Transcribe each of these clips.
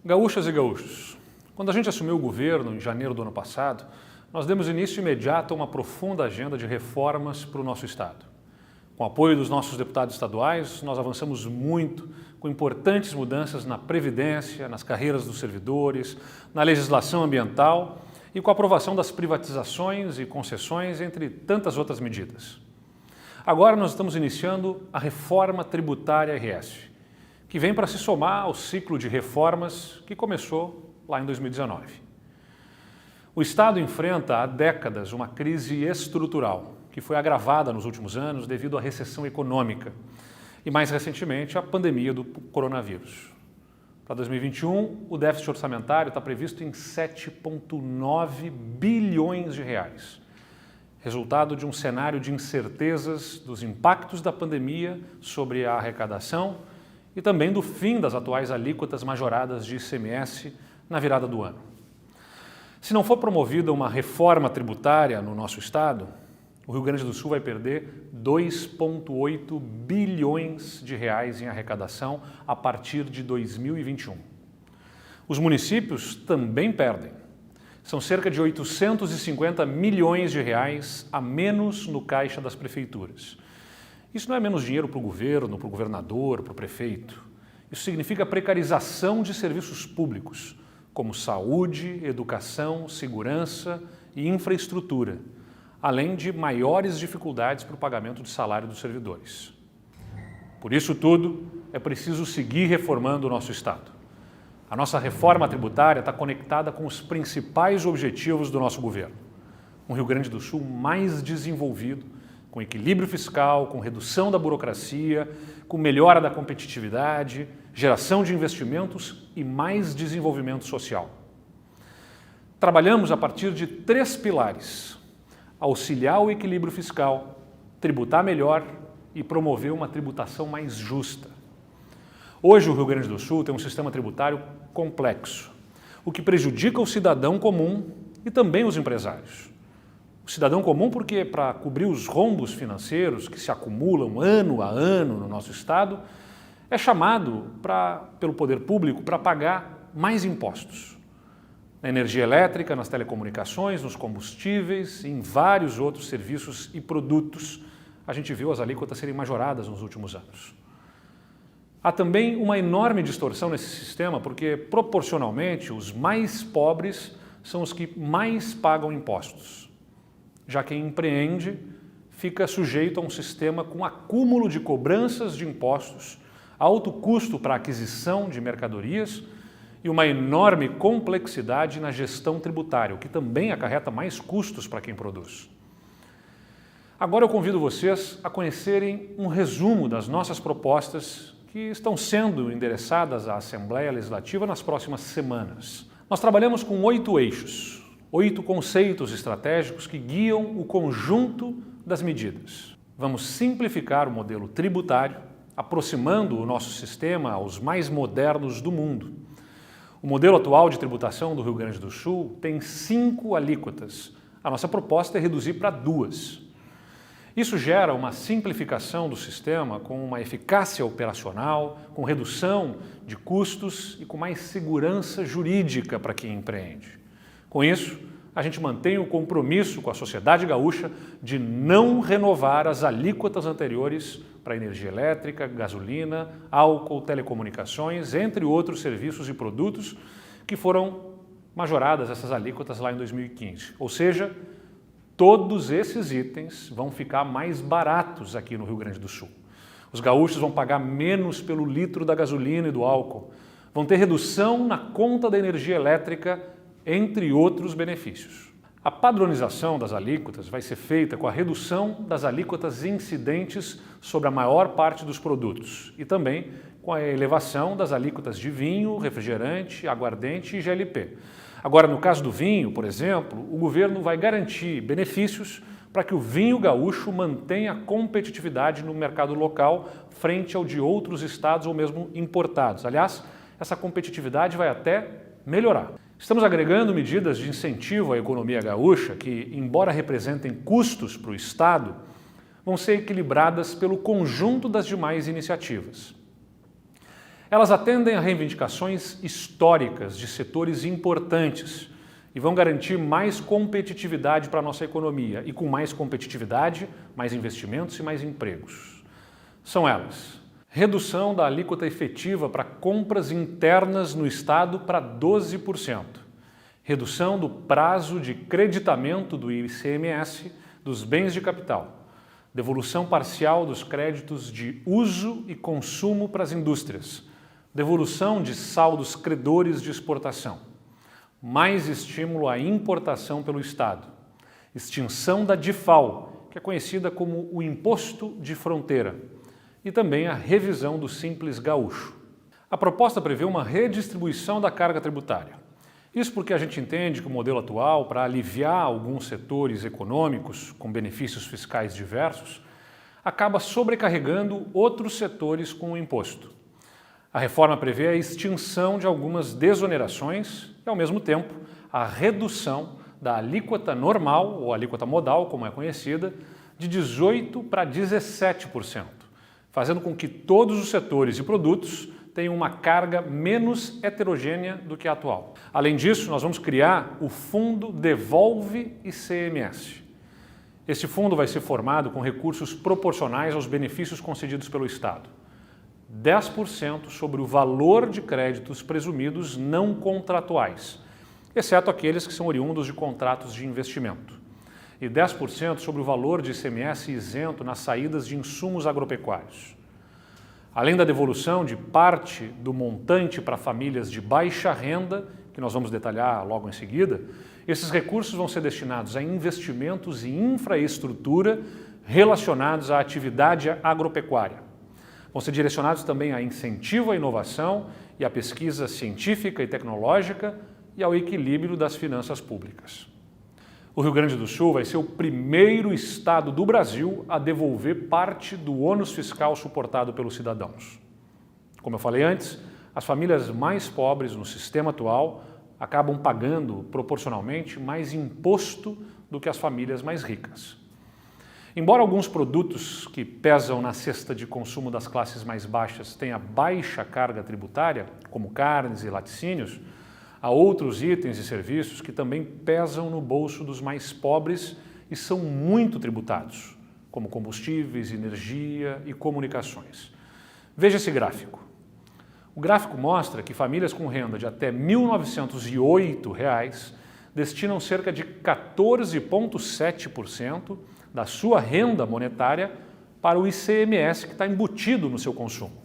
Gaúchas e gaúchos, quando a gente assumiu o governo em janeiro do ano passado, nós demos início imediato a uma profunda agenda de reformas para o nosso estado. Com o apoio dos nossos deputados estaduais, nós avançamos muito com importantes mudanças na Previdência, nas carreiras dos servidores, na legislação ambiental e com a aprovação das privatizações e concessões, entre tantas outras medidas. Agora nós estamos iniciando a reforma tributária RS, que vem para se somar ao ciclo de reformas que começou lá em 2019. O Estado enfrenta há décadas uma crise estrutural, que foi agravada nos últimos anos devido à recessão econômica e, mais recentemente, à pandemia do coronavírus. Para 2021, o déficit orçamentário está previsto em 7,9 bilhões de reais, resultado de um cenário de incertezas dos impactos da pandemia sobre a arrecadação e também do fim das atuais alíquotas majoradas de ICMS na virada do ano. Se não for promovida uma reforma tributária no nosso estado, o Rio Grande do Sul vai perder 2,8 bilhões de reais em arrecadação a partir de 2021. Os municípios também perdem. São cerca de 850 milhões de reais a menos no caixa das prefeituras. Isso não é menos dinheiro para o governo, para o governador, para o prefeito. Isso significa precarização de serviços públicos, como saúde, educação, segurança e infraestrutura, além de maiores dificuldades para o pagamento de salário dos servidores. Por isso tudo, é preciso seguir reformando o nosso Estado. A nossa reforma tributária está conectada com os principais objetivos do nosso governo. Um Rio Grande do Sul mais desenvolvido, com equilíbrio fiscal, com redução da burocracia, com melhora da competitividade, geração de investimentos e mais desenvolvimento social. Trabalhamos a partir de 3 pilares: auxiliar o equilíbrio fiscal, tributar melhor e promover uma tributação mais justa. Hoje o Rio Grande do Sul tem um sistema tributário complexo, o que prejudica o cidadão comum e também os empresários. O cidadão comum porque, para cobrir os rombos financeiros que se acumulam ano a ano no nosso estado, é chamado pelo poder público para pagar mais impostos. Na energia elétrica, nas telecomunicações, nos combustíveis e em vários outros serviços e produtos, a gente viu as alíquotas serem majoradas nos últimos anos. Há também uma enorme distorção nesse sistema porque, proporcionalmente, os mais pobres são os que mais pagam impostos. Já quem empreende fica sujeito a um sistema com acúmulo de cobranças de impostos, alto custo para a aquisição de mercadorias e uma enorme complexidade na gestão tributária, o que também acarreta mais custos para quem produz. Agora eu convido vocês a conhecerem um resumo das nossas propostas que estão sendo endereçadas à Assembleia Legislativa nas próximas semanas. Nós trabalhamos com 8 eixos. 8 conceitos estratégicos que guiam o conjunto das medidas. Vamos simplificar o modelo tributário, aproximando o nosso sistema aos mais modernos do mundo. O modelo atual de tributação do Rio Grande do Sul tem 5 alíquotas. A nossa proposta é reduzir para 2. Isso gera uma simplificação do sistema com uma eficácia operacional, com redução de custos e com mais segurança jurídica para quem empreende. Com isso, a gente mantém o compromisso com a sociedade gaúcha de não renovar as alíquotas anteriores para energia elétrica, gasolina, álcool, telecomunicações, entre outros serviços e produtos que foram majoradas essas alíquotas lá em 2015. Ou seja, todos esses itens vão ficar mais baratos aqui no Rio Grande do Sul. Os gaúchos vão pagar menos pelo litro da gasolina e do álcool, vão ter redução na conta da energia elétrica, entre outros benefícios. A padronização das alíquotas vai ser feita com a redução das alíquotas incidentes sobre a maior parte dos produtos e também com a elevação das alíquotas de vinho, refrigerante, aguardente e GLP. Agora, no caso do vinho, por exemplo, o governo vai garantir benefícios para que o vinho gaúcho mantenha competitividade no mercado local frente ao de outros estados ou mesmo importados. Aliás, essa competitividade vai até melhorar. Estamos agregando medidas de incentivo à economia gaúcha que, embora representem custos para o Estado, vão ser equilibradas pelo conjunto das demais iniciativas. Elas atendem a reivindicações históricas de setores importantes e vão garantir mais competitividade para a nossa economia. E com mais competitividade, mais investimentos e mais empregos. São elas: redução da alíquota efetiva para compras internas no Estado para 12%. Redução do prazo de creditamento do ICMS dos bens de capital. Devolução parcial dos créditos de uso e consumo para as indústrias. Devolução de saldos credores de exportação. Mais estímulo à importação pelo Estado. Extinção da DIFAL, que é conhecida como o Imposto de Fronteira. E também a revisão do Simples Gaúcho. A proposta prevê uma redistribuição da carga tributária. Isso porque a gente entende que o modelo atual, para aliviar alguns setores econômicos com benefícios fiscais diversos, acaba sobrecarregando outros setores com o imposto. A reforma prevê a extinção de algumas desonerações e, ao mesmo tempo, a redução da alíquota normal, ou alíquota modal, como é conhecida, de 18% para 17%, fazendo com que todos os setores e produtos tenham uma carga menos heterogênea do que a atual. Além disso, nós vamos criar o Fundo Devolve ICMS. Este fundo vai ser formado com recursos proporcionais aos benefícios concedidos pelo Estado. 10% sobre o valor de créditos presumidos não contratuais, exceto aqueles que são oriundos de contratos de investimento. E 10% sobre o valor de ICMS isento nas saídas de insumos agropecuários. Além da devolução de parte do montante para famílias de baixa renda, que nós vamos detalhar logo em seguida, esses recursos vão ser destinados a investimentos em infraestrutura relacionados à atividade agropecuária. Vão ser direcionados também a incentivo à inovação e à pesquisa científica e tecnológica e ao equilíbrio das finanças públicas. O Rio Grande do Sul vai ser o primeiro estado do Brasil a devolver parte do ônus fiscal suportado pelos cidadãos. Como eu falei antes, as famílias mais pobres no sistema atual acabam pagando proporcionalmente mais imposto do que as famílias mais ricas. Embora alguns produtos que pesam na cesta de consumo das classes mais baixas tenham baixa carga tributária, como carnes e laticínios, há outros itens e serviços que também pesam no bolso dos mais pobres e são muito tributados, como combustíveis, energia e comunicações. Veja esse gráfico. O gráfico mostra que famílias com renda de até R$ 1.908 destinam cerca de 14,7% da sua renda monetária para o ICMS que está embutido no seu consumo.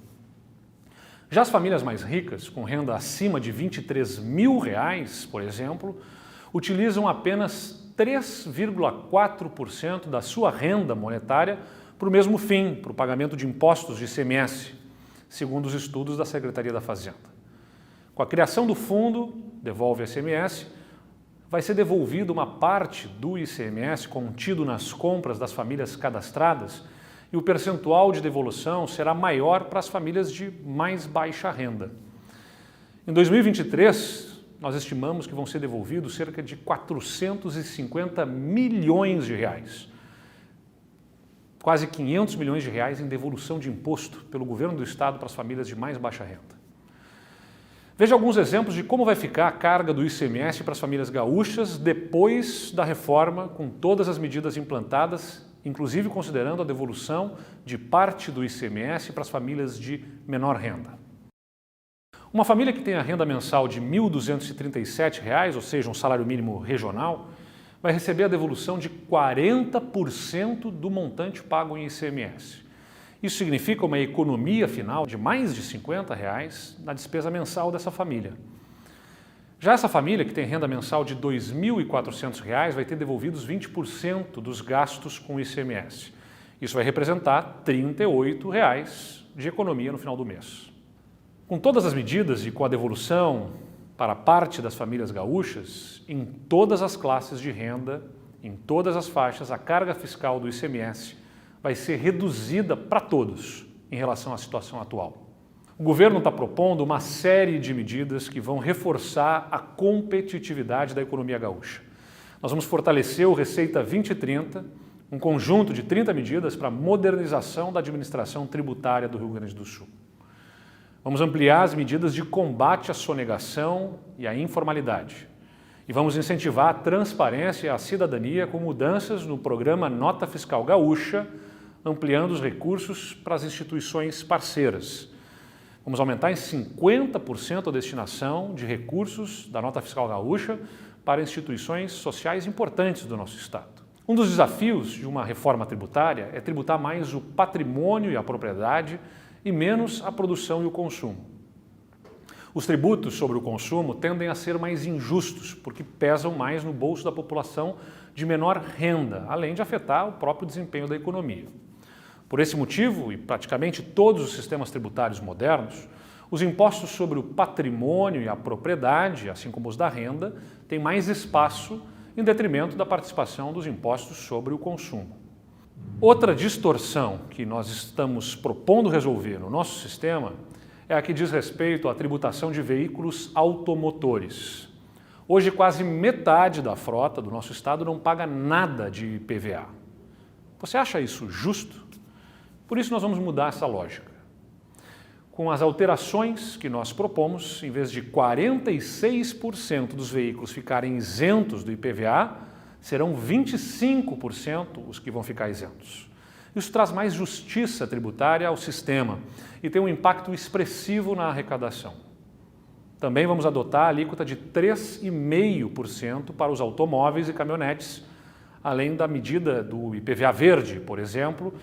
Já as famílias mais ricas, com renda acima de R$ 23.000, por exemplo, utilizam apenas 3,4% da sua renda monetária para o mesmo fim, para o pagamento de impostos de ICMS, segundo os estudos da Secretaria da Fazenda. Com a criação do fundo Devolve ICMS, vai ser devolvida uma parte do ICMS contido nas compras das famílias cadastradas e o percentual de devolução será maior para as famílias de mais baixa renda. Em 2023, nós estimamos que vão ser devolvidos cerca de 450 milhões de reais. Quase 500 milhões de reais em devolução de imposto pelo governo do estado para as famílias de mais baixa renda. Veja alguns exemplos de como vai ficar a carga do ICMS para as famílias gaúchas depois da reforma, com todas as medidas implantadas, inclusive considerando a devolução de parte do ICMS para as famílias de menor renda. Uma família que tem a renda mensal de R$ 1.237, ou seja, um salário mínimo regional, vai receber a devolução de 40% do montante pago em ICMS. Isso significa uma economia final de mais de R$ 50 na despesa mensal dessa família. Já essa família, que tem renda mensal de R$ 2.400, vai ter devolvidos 20% dos gastos com ICMS. Isso vai representar R$ 38 de economia no final do mês. Com todas as medidas e com a devolução para parte das famílias gaúchas, em todas as classes de renda, em todas as faixas, a carga fiscal do ICMS vai ser reduzida para todos em relação à situação atual. O governo está propondo uma série de medidas que vão reforçar a competitividade da economia gaúcha. Nós vamos fortalecer o Receita 2030, um conjunto de 30 medidas para a modernização da administração tributária do Rio Grande do Sul. Vamos ampliar as medidas de combate à sonegação e à informalidade. E vamos incentivar a transparência e a cidadania com mudanças no programa Nota Fiscal Gaúcha, ampliando os recursos para as instituições parceiras. Vamos aumentar em 50% a destinação de recursos da Nota Fiscal Gaúcha para instituições sociais importantes do nosso Estado. Um dos desafios de uma reforma tributária é tributar mais o patrimônio e a propriedade e menos a produção e o consumo. Os tributos sobre o consumo tendem a ser mais injustos, porque pesam mais no bolso da população de menor renda, além de afetar o próprio desempenho da economia. Por esse motivo, e praticamente todos os sistemas tributários modernos, os impostos sobre o patrimônio e a propriedade, assim como os da renda, têm mais espaço em detrimento da participação dos impostos sobre o consumo. Outra distorção que nós estamos propondo resolver no nosso sistema é a que diz respeito à tributação de veículos automotores. Hoje, quase metade da frota do nosso estado não paga nada de IPVA. Você acha isso justo? Por isso nós vamos mudar essa lógica. Com as alterações que nós propomos, em vez de 46% dos veículos ficarem isentos do IPVA, serão 25% os que vão ficar isentos. Isso traz mais justiça tributária ao sistema e tem um impacto expressivo na arrecadação. Também vamos adotar a alíquota de 3,5% para os automóveis e caminhonetes, além da medida do IPVA verde, por exemplo,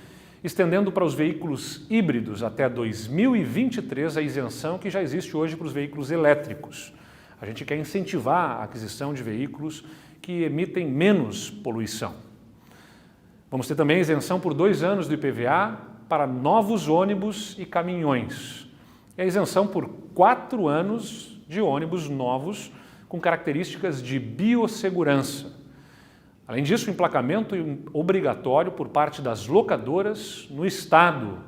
estendendo para os veículos híbridos até 2023 a isenção que já existe hoje para os veículos elétricos. A gente quer incentivar a aquisição de veículos que emitem menos poluição. Vamos ter também isenção por 2 anos do IPVA para novos ônibus e caminhões. E a isenção por 4 anos de ônibus novos com características de biossegurança. Além disso, o emplacamento obrigatório por parte das locadoras no estado,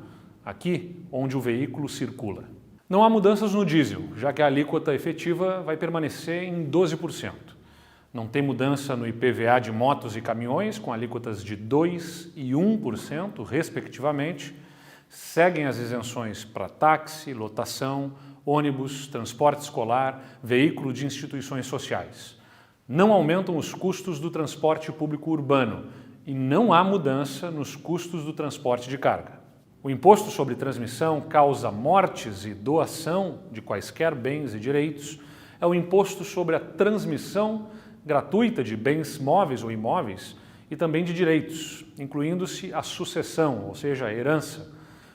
aqui onde o veículo circula. Não há mudanças no diesel, já que a alíquota efetiva vai permanecer em 12%. Não tem mudança no IPVA de motos e caminhões, com alíquotas de 2% e 1%, respectivamente. Seguem as isenções para táxi, lotação, ônibus, transporte escolar, veículo de instituições sociais. Não aumentam os custos do transporte público urbano e não há mudança nos custos do transporte de carga. O imposto sobre transmissão, causa mortes e doação de quaisquer bens e direitos é o imposto sobre a transmissão gratuita de bens móveis ou imóveis e também de direitos, incluindo-se a sucessão, ou seja, a herança.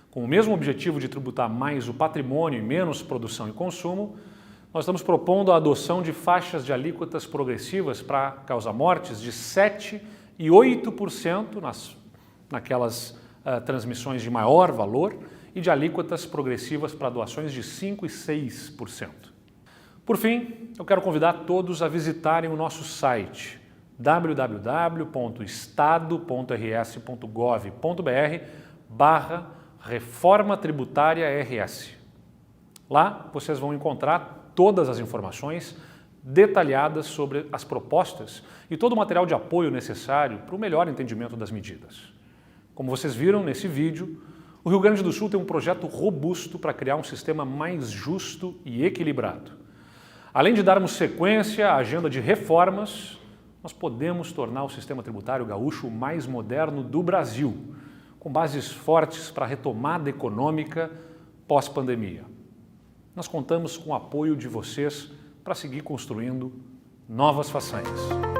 Com o mesmo objetivo de tributar mais o patrimônio e menos produção e consumo, nós estamos propondo a adoção de faixas de alíquotas progressivas para causa-mortes de 7% e 8% naquelas transmissões de maior valor e de alíquotas progressivas para doações de 5% e 6%. Por fim, eu quero convidar todos a visitarem o nosso site www.estado.rs.gov.br/Reforma Tributária RS. Lá vocês vão encontrar todas as informações detalhadas sobre as propostas e todo o material de apoio necessário para o melhor entendimento das medidas. Como vocês viram nesse vídeo, o Rio Grande do Sul tem um projeto robusto para criar um sistema mais justo e equilibrado. Além de darmos sequência à agenda de reformas, nós podemos tornar o sistema tributário gaúcho o mais moderno do Brasil, com bases fortes para a retomada econômica pós-pandemia. Nós contamos com o apoio de vocês para seguir construindo novas façanhas.